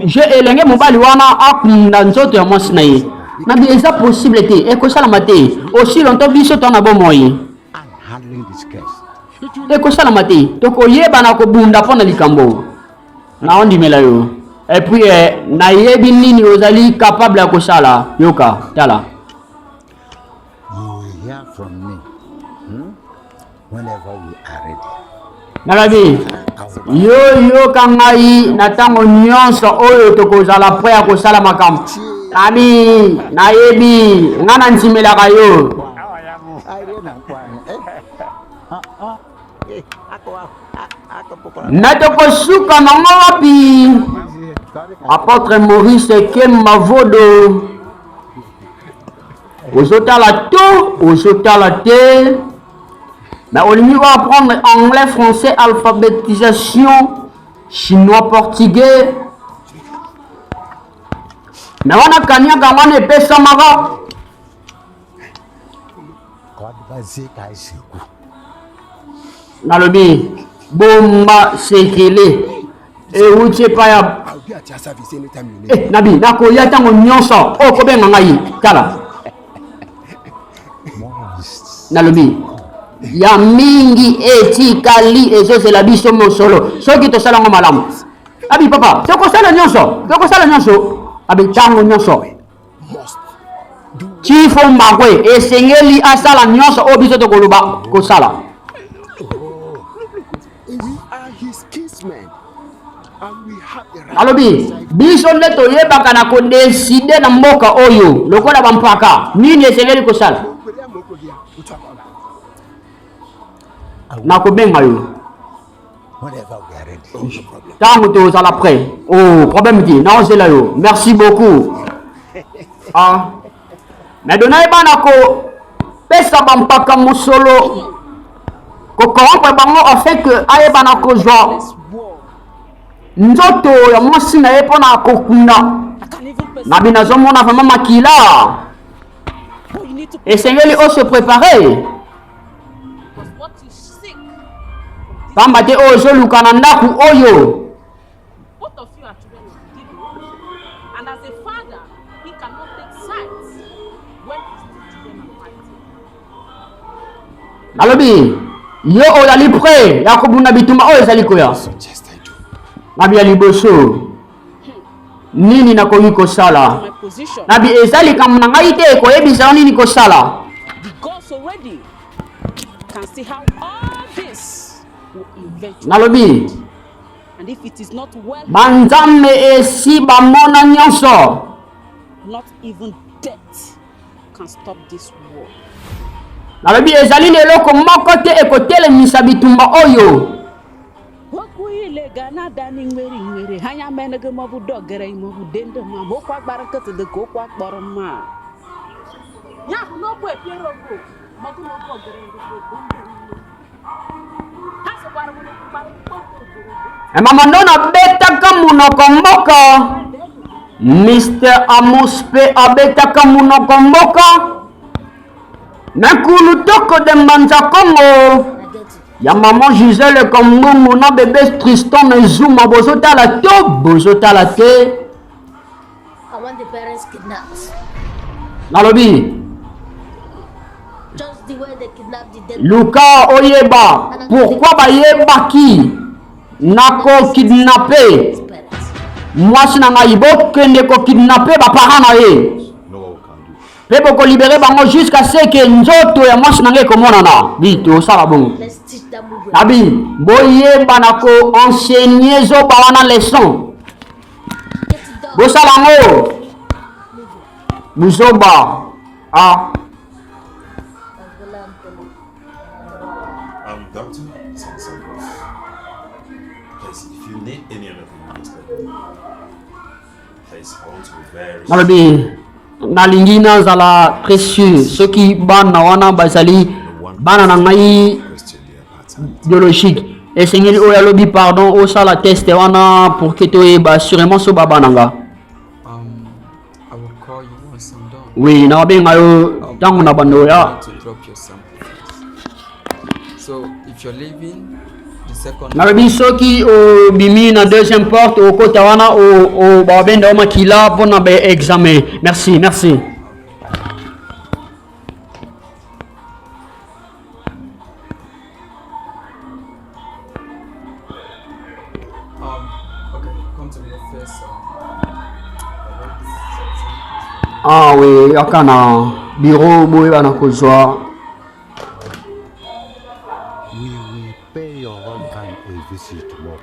je elenge mobali wana akunda nzoto ya mwasi na ye. Nabi eza possible te ekosalama te aussi longtemps biso tona bomoi And handling this case. ekosalama te tokoyeba na kobunda mpo na likambo na ondimela yo et puis nayebi nini ozali capable ya kosala yoka tala. You will hear from me whenever we are ready. Nalabi yoka ngai na ntango nyonso oyo tokozala pre ya kosala makambo. Nabi nayebi nga na ntimelaka yo. Natokosuka nango wapi? Apôtre Maurice Kemba Vodo. Ozotala te. Mais au lieu d'apprendre anglais, français, alphabétisation, chinois, portugais. Mais on a gagné quand on est payé Samara. Nalobi, bomba sekele. Et où tu es pas ya? Nabi, nako ya tango nyonso. Oh, kobenga ngai. Tala. Nalobi. Ya mingi etikali ezozela biso mosolo. Soki tosala ngo malamu. Abi papa, tokosala nyonso. Abi tango nyonso. Chifu Mbakwe esengeli asala nyonso o biso tokoluba kosala. We are his kinsmen. And we have the right. Alobi, biso nde toyebaka na kodeside na mboka oyo lokola bampaka nini esengeli kosala. Nakobenga yo. Whenever we are ready. Tango tozala prêt. Oh, problème ti, na ozela yo. Merci beaucoup. Ah. Mais donai bana ko pesa bampaka musolo. Ko corrompre bango afin que aye bana ko jo. Nzoto ya mwasi na ye pona kokunda. Na binazo mona vraiment makila. Essayez de se préparer. Pamba te ozo lukana ndaku oyo. Both of you are children of Gideon, and as a father, he cannot take sides when his two children are fighting. Nalobi, yo ozali prêt ya kobunda bituma oyo ezali koya. Nabi ya liboso. Nini nakoki kosala? Nabi ezali kamuna ngai te koyebisa nini kosala. The gods already can see how all this will eventually. Nalobi. And if it is not well, Banzambe esi bamona nyonso. not even death can stop this war. Nalobi ezali leloko moko te ekotelemisa bitumba oyo. Wakuile Ghana dining wearing hanya menege mabu dogere mabu dende ma bokwa baraka to the kokwa boroma. Ya no boy piero go. Magu no dogere Mama ndona betaka munoko mboka. Mr. Amuspe abetaka munoko mboka. Nakulu toko de Mbanza Congo. Ya maman Gisèle Kongongo na bébé Tristan Zuma bozota la to bozota la te. I want the parents kidnapped. Nalobi. Just the way they kidnapped the dead. Luka Oyeba. Pourquoi bayeba ki nako kidnapper? Mwasi na ngai bokende ko kidnapper ba parents na ye. Pe boko libérer bango jusqu'à ce que nzoto ya mwasi na ngai komonana. Bito sala bon. Nabi boyeba nako enseigner zo ba wana leçon. Bosala ngo. Muzoba. Ah. Doctor, please, if you need any other thing, please, I want to be very. Nalobi nalingi nazala précieux soki bana wana bazali bana na ngai biologique esengeli oyo alobi pardon osala test wana pour que toyeba sûrement so baba nanga. I will call you once I'm done. Oui, nabenga yo tango na bando ya. To drop your sample. So if you're leaving the second. Nalobi soki o bimi na deuxième porte o kota wana o babenda o makila pona be examen. Merci, merci. Okay, come to me first. Ah oui, yakana bureau boye bana kozwa. Pay your one-time a visit tomorrow.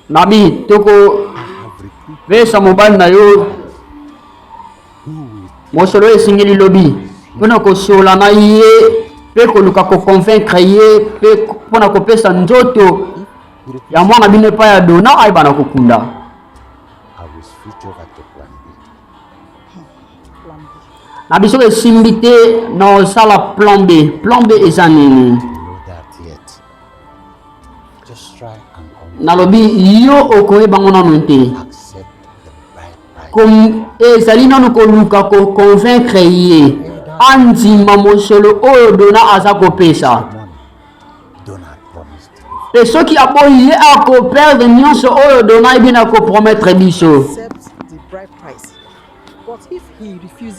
Nabi toko pesa mobile na yo mosolo esingeli lobi mpona kosola na ye mpe koluka koconvaincre ye mpe mpona kopesa nzoto ya mwana bino epai ya dona ayeba na kokunda. Na biso esimbi te na osala plan B. Plan B eza nini? Nalobi yo okoyeba ngo nanu te. Ezali nanu koluka koconvaincre ye andima mosolo oyo dona aza kopesa. Pe soki aboyi ye akoperdre nyonso oyo dona yebi na kopromettre biso.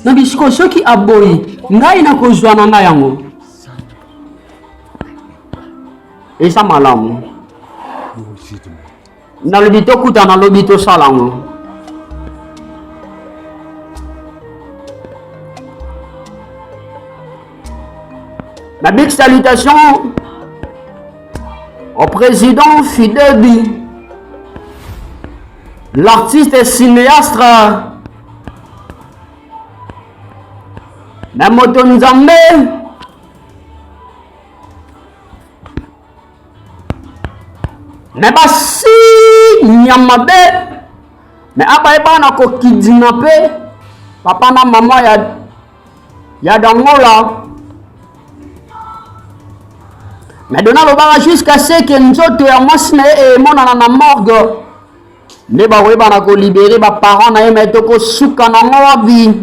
Na bisiko soki aboyi ngai na kozwa na ngai yango eza malamu. Nalobi tokuta nalobi tosala yango. Ma big salutation au président Fidel Bi, l'artiste et cinéaste Namoto Nzambe, mais basi nyamabe, mais abaeba na ko kidnapper papa na maman ya dangola. Mais dona lobaka jusqu'à ce que nzoto ya mwasi na ye emonana na morgue nde bakoyeba na kolibere baparent na ye me tokosuka nango wapi.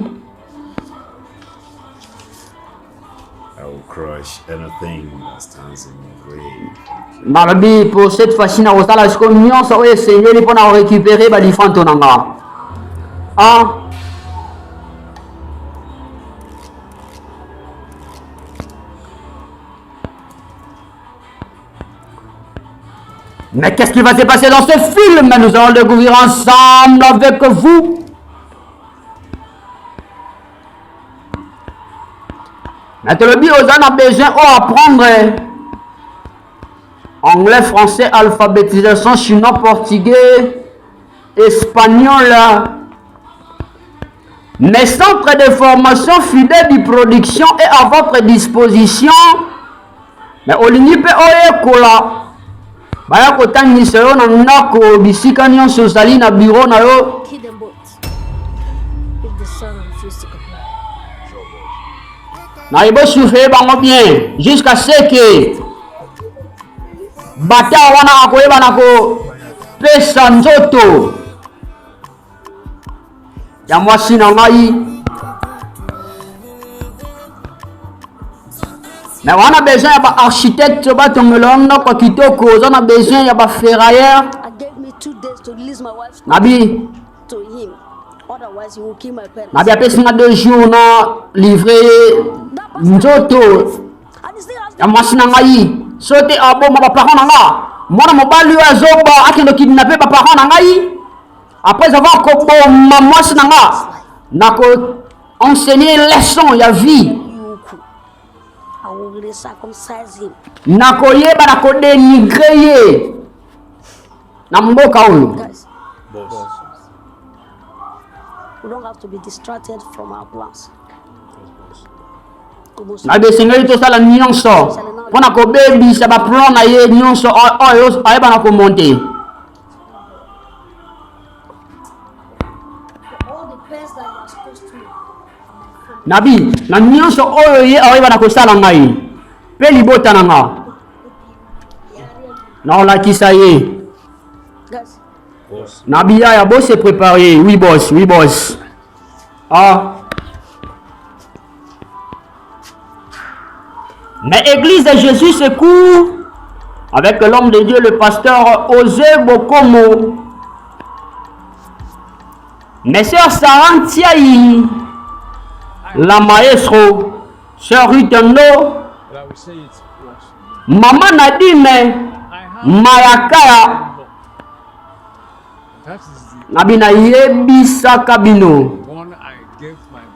I will crush anything that stands in my way. Nalobi pour cette fois-ci na kosala siko nyonso oyo esengeli mpo na korécupere balifanto na nga. Ah. Mais qu'est-ce qui va se passer dans ce film? Nous allons le découvrir ensemble avec vous. Maintenant, le bio, on a besoin d'apprendre anglais, français, alphabétisation, chinois, portugais, espagnol. Mes centres de formation Fidel de production est à votre disposition. Mais au ligne peut oye kola. baya kotangisa yo na ndako bisika nyonso ozali na bureau na yo. Kill them both. If the son refuses to comply. Na ibo souffrir bango bien jusqu'à ce que bata wana akoyeba na ko pesa nzoto ya mwasi na ngai. Mais on a besoin d'architecte, kwa kitoko, on a besoin de ferrailleur. Gave me 2 days to release my wife Nabi, to him. Otherwise, he will kill my parents. Nabi a pesi nga 2 jours na livrer nzoto ya mwasi na ngai. Sote aboma ba parents na nga. Mwana mobali oyo azoba akendo kidnapper ba parents na ngai. Après avoir koboma mwasi na nga, nako enseigner leçon ya vie. I will circumcise him. Nakoyeba na kodénigrer ye na mboka oyo. Guys, we don't have to be distracted from our plans. Na besengeli tosala nyonso mpona kobebisa baplan na ye nyonso oyo ayeba na komonte. Nabi, na nyonso oyo ye ayeba na kosala ngai pe libota na nga na olakisa ye. Nabi ya boss se préparer. Oui boss, oui boss. Ah. Mais Église de Jésus secourt avec l'homme de Dieu, le pasteur Osé Bokomo. Mais sœur Sarah Tiaï, la maestro, sœur Rutendo, maman Nadine, Mayakaya, Nabina Yebisa Kabino.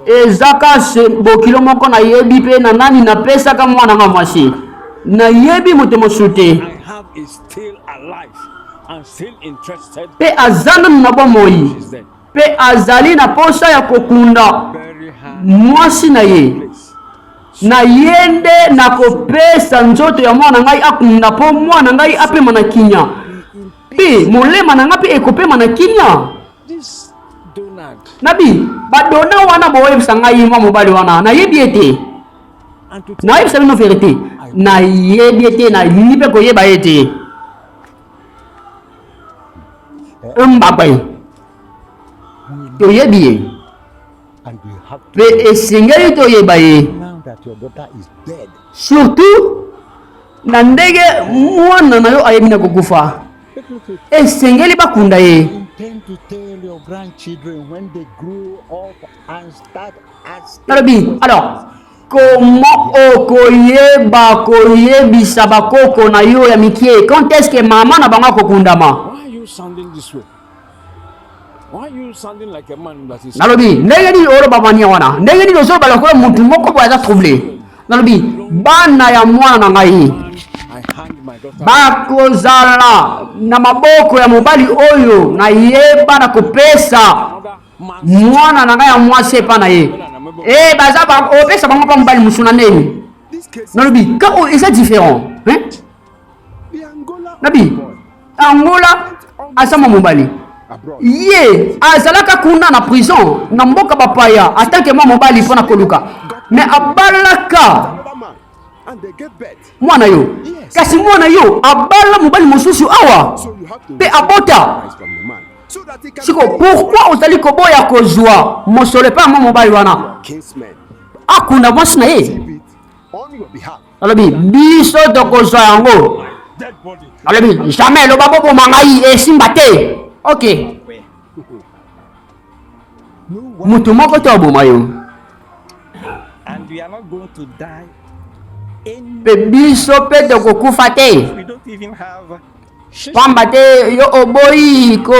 Ezaka se bokilo moko na yebi pe na nani na pesa ka mwana nga mwasi na yebi moto mosute pe azana na bomoi pe azali na posa ya kokunda mwasi na ye na yende na kopesa nzoto ya mwana ngai akunda po mwana ngai apema na kinya pe molema na ngai pe ekopema na kinya. Nabi, badona wana boyebisa ngai mwa mobali wana na yebi ete na yebisa bino vérité na yebi ete na lipe koyeba ete mbakwe toyebi ye pe esengeli toyeba ye surtout na ndenge mwana na yo ayebi na kokufa esengeli bakunda ye. Tend to tell your grandchildren when they grow up and start asking. Nabi, alors, comment okoyeba koyebisa bakoko na yo ya mikie? Quand est-ce que maman na banga kokundama? Why are you sounding this way? Why are you sounding like a man that is... Nalobi, ndenge ni oro babania wana. Ndenge ni ozo balokola mutu moko bo aza troublé. Nalobi, bana ya mwana na ngai. Bakozala na maboko ya mobali oyo na yeba na kopesa mwana na ngai ya mwasi epa na ye. Baza ba opesa bango pa mobali musuna neni. Nalobi, ka o eza différent, hein? Nabi, Angola asama mobali. Ye, azalaka kuna na prison na mboka bapaya atanke mwa mobali pona koluka. Mais abalaka mwana yo. Kasi mwana yo abala mobali mosusu awa pe abota. Siko pourquoi ozali koboya kozwa mosole pa mwa mobali wana akunda mwasi na ye. Alobi biso tokozwa yango. Alobi jamais loba bobo mangai esimba te. Ok. Mutu moko to aboma yo. And we are not going to die. Pe biso pe tokokufa te. We don't even have... Pamba te yo oboyi ko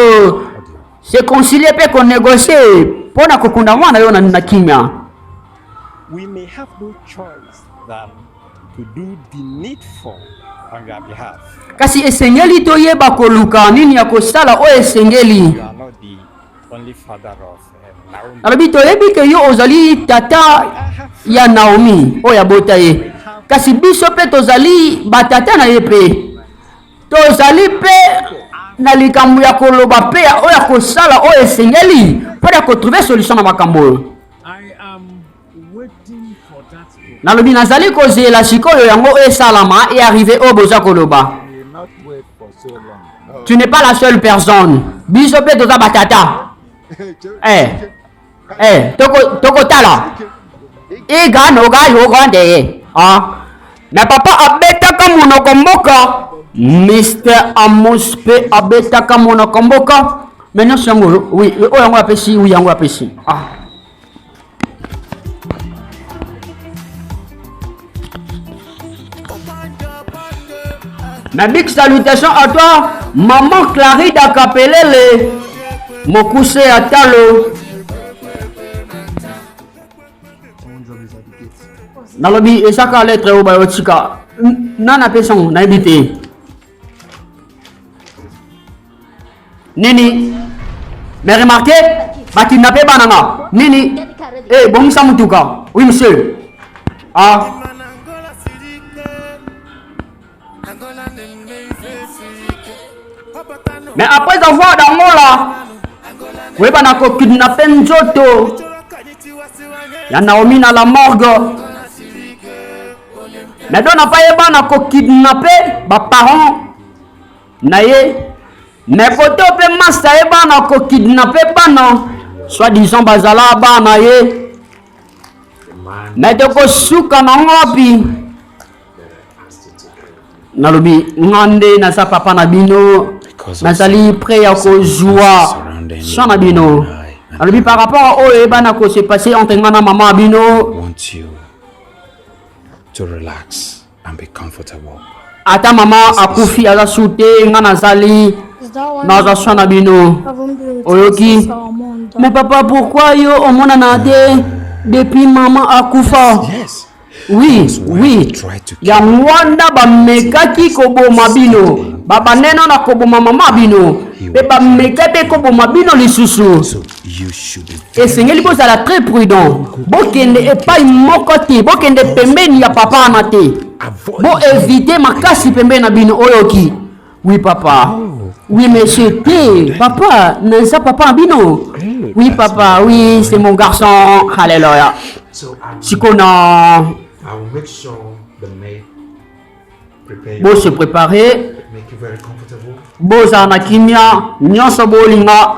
se concilier pe ko négocier pona kokunda mwana yo na kimia. We may have no choice than to do the needful on your behalf. Kasi esengeli toyeba koluka nini ya kosala o esengeli. You are not the only father of Naomi. Alobi toyebi ke yo ozali tata ya Naomi o ya bota ye. Kasi biso pe tozali batata na ye pe. tozali pe na likambo ya koloba pe oya kosala oyo esengeli mpo ya kotrouve solution na makambo oyo. Nalobi nazali kozela sikoyo yango esalama et arrivé au boza koloba. Tu n'es pas la seule personne. Biso pe toza batata. Toko tala. Iga no ga yo grande. Mais papa abetaka monoko mboka. Mr. Amos pe abetaka monoko mboka. Maintenant sango oui, o yango apesi, oui yango apesi. Ma big salutation à toi, maman Clarida Kapelele, Mokuse Atalo. Nalobi, et chaque lettre au bayotika, nana peson, na habité. Nini, mais remarquez, ma kidnappé banana. Nini, bon, ça m'entouka. Oui, monsieur. Mais après avoir d'Angola, oui, on a kidnappé Njoto. Il y a Naomi dans la morgue. Mais on n'a pas kidnappé mes parents. Mais côté pe massa on a kidnappé bana. Soit disant bazala bana ye. Mais de ko suka na ngopi. Nalobi ngande na sa papa na bino. Nazali prêt à kozwa sans abino. Alors par rapport au ebana ko s'est passé entre ngana maman abino. Want you to relax and be comfortable. Ata maman akufi ala soute ngana zali naza sans abino. Oyoki. Mais papa pourquoi yo omona na te depuis maman akufa? Oui. Ya mwanda ba mekaki koboma bino. Baba nena na koboma mama bino. Pe ba mekebe koboma bino lisusu. Et sengeli bo zala très prudent. Bokende epai moko te, bokende pembeni ya papa na te. Bo éviter makasi pembeni na bino oyoki. Oui papa. Oui monsieur T. Papa, n'est-ce pas papa bino? Oui papa, oui, c'est mon garçon. Alléluia. Sikona I will make sure the maid prepare Bo se préparer. make you very comfortable. Boza na kimia nyonso bolinga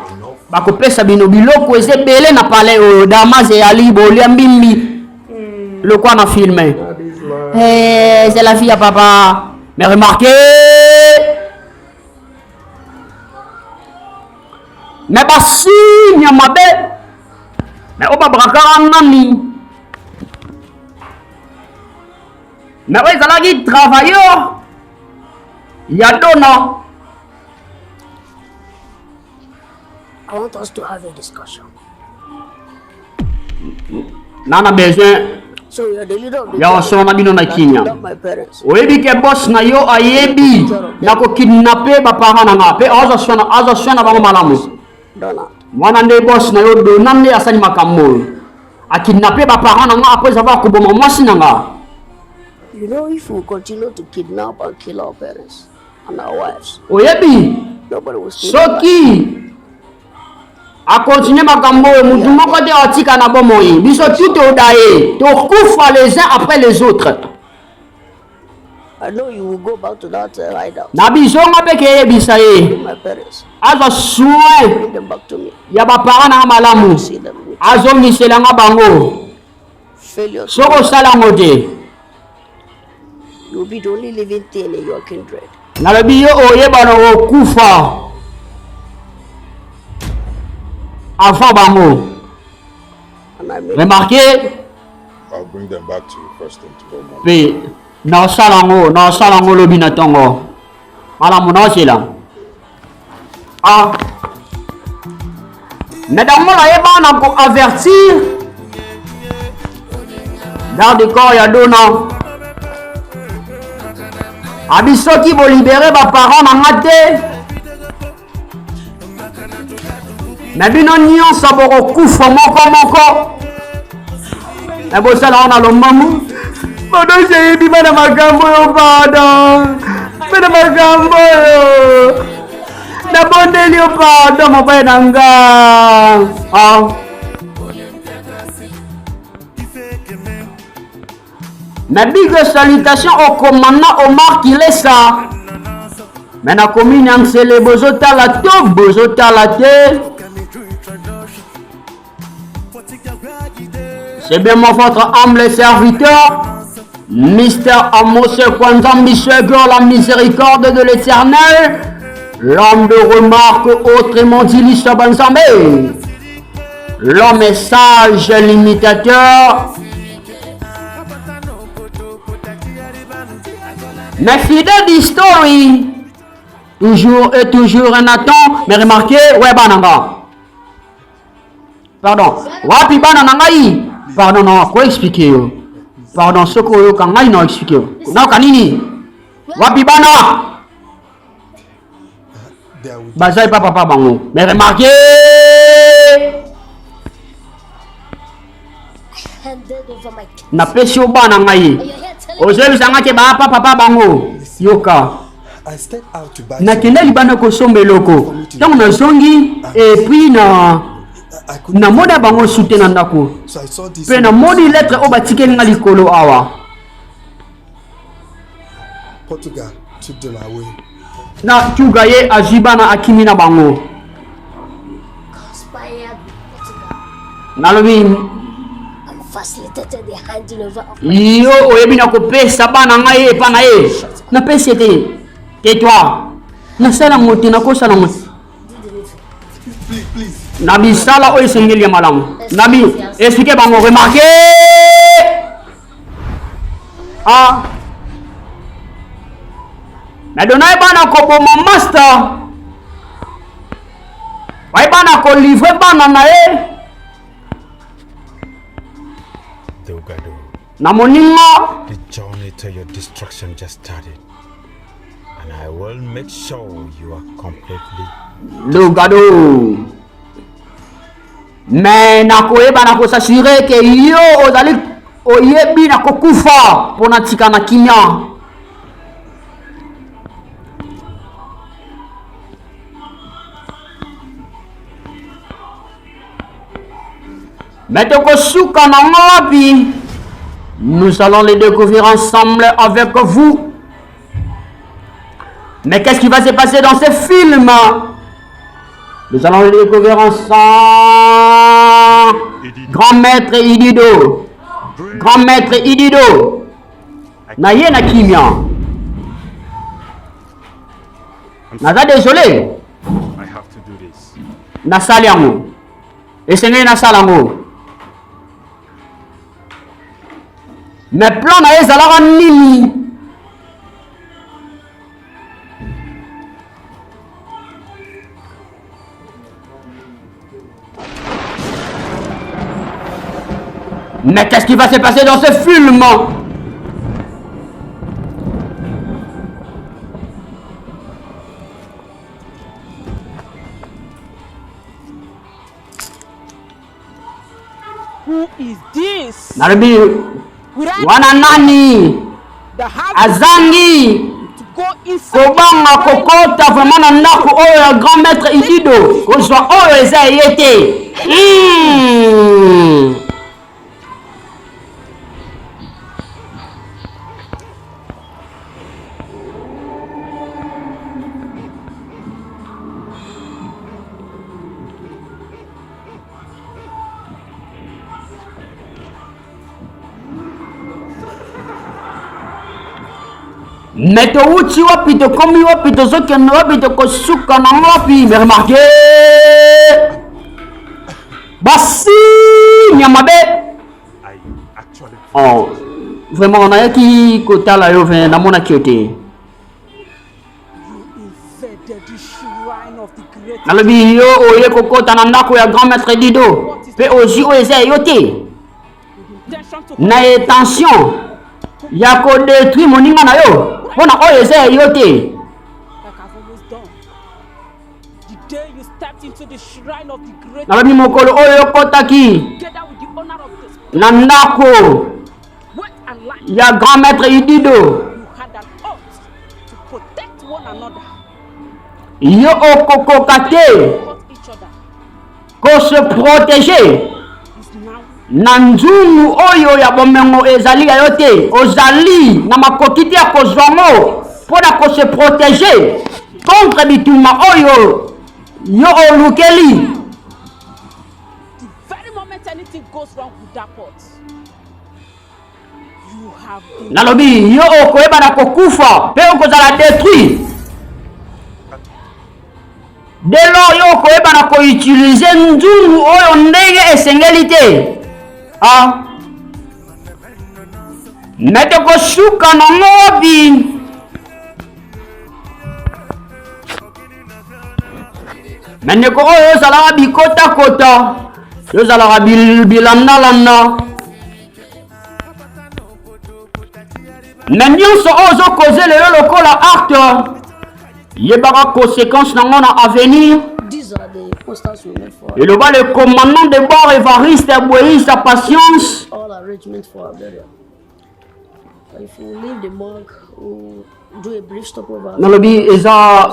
bakopesa bino biloko ezebele na pale oyo damaze ali bolia mbimbi le quoi na filmé. C'est la fille à papa. Mais remarquez, mais basi nyamabe mais oba brakara nani. Mais oui, ça l'a dit travailleur. Il y a donnant. I want us to have a discussion. Nana besoin. So you're the leader of the Ya wasoma bino na kinya. not my parents. Oyebi ke boss na yo ayebi na ko kidnapper ba parents na nga. Pe azo sona bango malamu. Donald. Mwana nde boss na yo do nande asani makambo. A kidnapper ba parents na nga après avoir ko boma mwasi na nga. You know, if we continue to kidnap and kill our parents and our wives, Oyebi nobody will stay alive. soki a continuer makambo mutu moko te atika na bomoi. Biso tout odaye. To kufa les uns après les autres. I know you will go back to that hideout. Na biso ngape ke yebisa ye. My parents, Azo soin bring them back to me. ya ba parents na malamu. See them. Azo ngisela nga bango. Failure. Soko sala ngote. You will be the only living thing in your kindred. Nalobi yo oyeba na okufa. Avant bango. And I made Remarquez. I'll bring them back to you first thing tomorrow morning. Pe na salango lobi na tongo. Malamu na sila. Mais dans mon laïba na ko avertir. Garde corps ya dona. Abisoki bo libérer ba parents na ngate. Mais bino nyonso boko kufa moko. Mais bo sala on a lo mamu. Bodo jebi bana makambo yo pardon. Pena magambo yo. Na bonde liyo pardon mabaya nanga. Ah. Ma big salutation au commandant Omar Kilesa. Mais na commune Angsele bozota la to bozota la te. C'est bien votre humble serviteur, Mister Amos Kwanzambi Sugar, la miséricorde de l'Éternel, l'homme de remarque autrement dit Lissabanzambe, l'homme est sage, l'imitateur, mais fidèle d'histoire, toujours et toujours un attend, mais remarquez, ouais bananga. Pardon, wapi bananga yi? Pardon, non, quoi expliquer? Pardon, ce que quand on a expliqué. Non, kanini? Wapi bana? Bazai papa bango. Mais remarquez. Na pesio bana ngai. Ozebi sanga ke ba papa bango. Yoka. Na kende libana ko sombe loko. Tant na zongi et puis na moda bango soutena ndako. Pe na modi lettre o batike nga likolo awa. Portugal took them away. Na tugaye ajibana akimina bango. Nalobi yo oyebi na kopesa bana ngai epa na ye. Na pesi ete. Tais-toi. Na sala moti na kosala moti. Please. Nabi sala o esengeli ya malamu. Nabi expliquez bango remarquez. Ah. Na donai bana ko bomo master. Wai bana ko livrer bana na e. Deogado. Na moninga. The journey to your destruction just started. And I will make sure you are completely Deogado. Mais nakoyeba nakosasure ke yo ozali oyebi nakokufa pona tika na kimia. Mais tokosuka na ngapi? Nous allons les découvrir ensemble avec vous. Mais qu'est-ce qui va se passer dans ce film? Nous allons le découvrir ensemble. Grand maître Idido. Grand maître Idido. Naye na kimia. Naza désolé. I have to do this. Nasali yango. Esengeli nasala yango. Mais plan na ezalaka nini? Mais qu'est-ce qui va se passer dans ce film? Who is this? Narabi, wana nani? Azangi kobanga kokota vraiment na ndako oyo ya grand maître Idido kozwa oyo eza ye te. Mais to uchi wapi to komi wapi to zokende wapi to kosuka na wapi? Mais remarquez, basi nyamabe. Oh, vraiment on a yaki kotala yo ve na mona kiote. Nalobi yo oye kokota na ndako ya grand maître Dido. Pe oji o eza yo te. Na attention. Ya ko détruire moninga na yo. Pona oyo eza yo te. Nalobi mokolo oyo kotaki na ndako ya grand maître Idido. yo okokoka te ko se protéger na nzungu oyo ya bomengo ezali ya yo te. Ozali na makoki te ya kozwa ngo mpona ko se protéger contre bituma oyo yo olukeli. Anything goes wrong with that pot, you have been... Nalobi yo okoyeba na kokufa pe okozala détruit. Dès lors yo okoyeba na koutiliser nzungu oyo ndenge esengeli te. Mete kosuka nango wapi? Mendeko oyo ozalaka bikota-kota, ozalaka bilanda-landa. Mais nyonso oyo ozokoze lelo lokola acte, yebaka conséquence nango na avenir. Et le bas le commandant de bord Évariste Boyi sa patience. All arrangements for our burial. If you leave the morgue, we'll do a brief stopover. Nalobi eza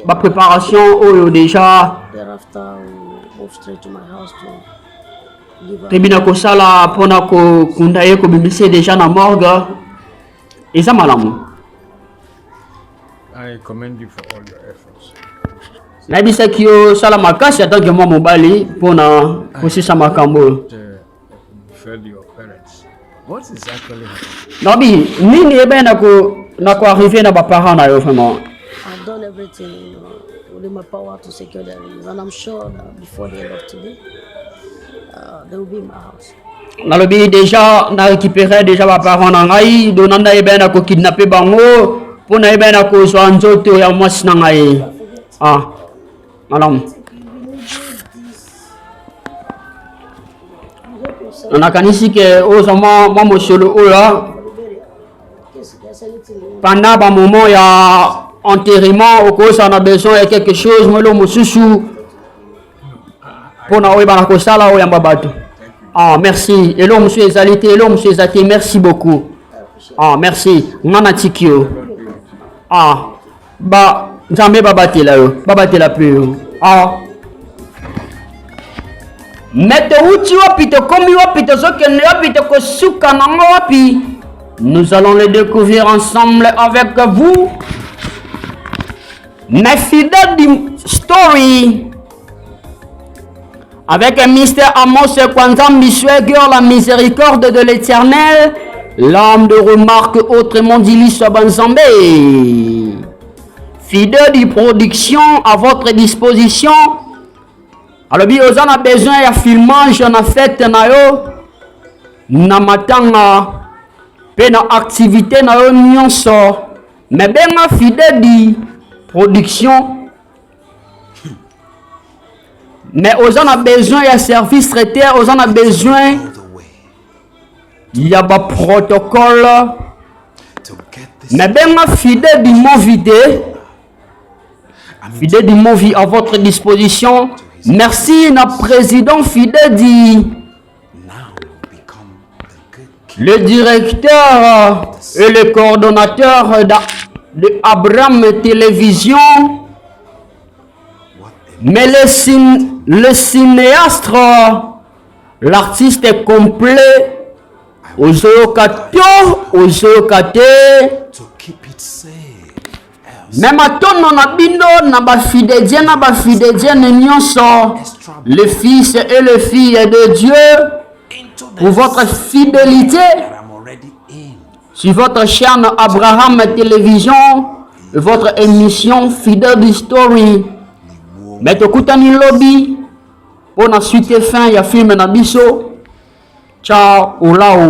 ba préparation oyo déjà. Thereafter, we'll move straight to my house to give. Tebina kosala pona ko kunda ye ko bimise déjà na morgue. Eza malamu. I commend you for all your efforts. Nabisaki yo sala makasi atanke mwa mobali pona kosisa makambo. Failed your parents. What is actually happening? Nabi nini ebe na ko arriver na ba parents na yo vraiment. I've done everything within my power to secure their release, and I'm sure that before the end of today, they will be in my house. Nalobi déjà na récupérer déjà ba parents na ngai donanda ebe na ko kidnapper bango pona ebe na ko zwa nzoto ya mwasi na ngai. Madame. Nakanisi ke ozama mwa mosolo oyo pendant ba moment ya enterrement okosa na besoin ya quelque chose mwelo mosusu pona oyo bana kosala oyo yamba bato. Merci. Elo monsieur ezalité, elo monsieur ezalité, merci beaucoup. Merci. Ngana tikio. Ba Nzambe babatela yo, babatela pe yo. Mete uti wapi to komi wapi to sokende wapi to kosuka nango wapi. Nous allons le découvrir ensemble avec vous. Mes fidèles du story. Avec un mystère Amos Kwanzam Biswegor, la miséricorde de l'Éternel, l'âme de remarque autrement dit l'Issa Banzambe. Fidèle de production à votre disposition. Alors, si vous avez besoin de filmage, on a fait na matanga, pe na activité na yo nyonso. Mais bien fidèle de production. Mais vous avez besoin de service traité, vous avez besoin il y a un protocole. Mais bien fidèle de mon vidéo. Fidèle du Movi à votre disposition. Merci, notre président fidèle dit. Le directeur et le coordonnateur de Abraham Télévision. Mais le cinéaste, l'artiste est complet. Aux Okate. Même à ton nom na ba fidèle nyonso, le fils et les filles de Dieu, pour votre fidélité sur votre chaîne Abraham Télévision, votre émission Fidèle Story. Mais tu écoutes un lobby pour la suite et fin, il y a film na biso. Ciao, olao.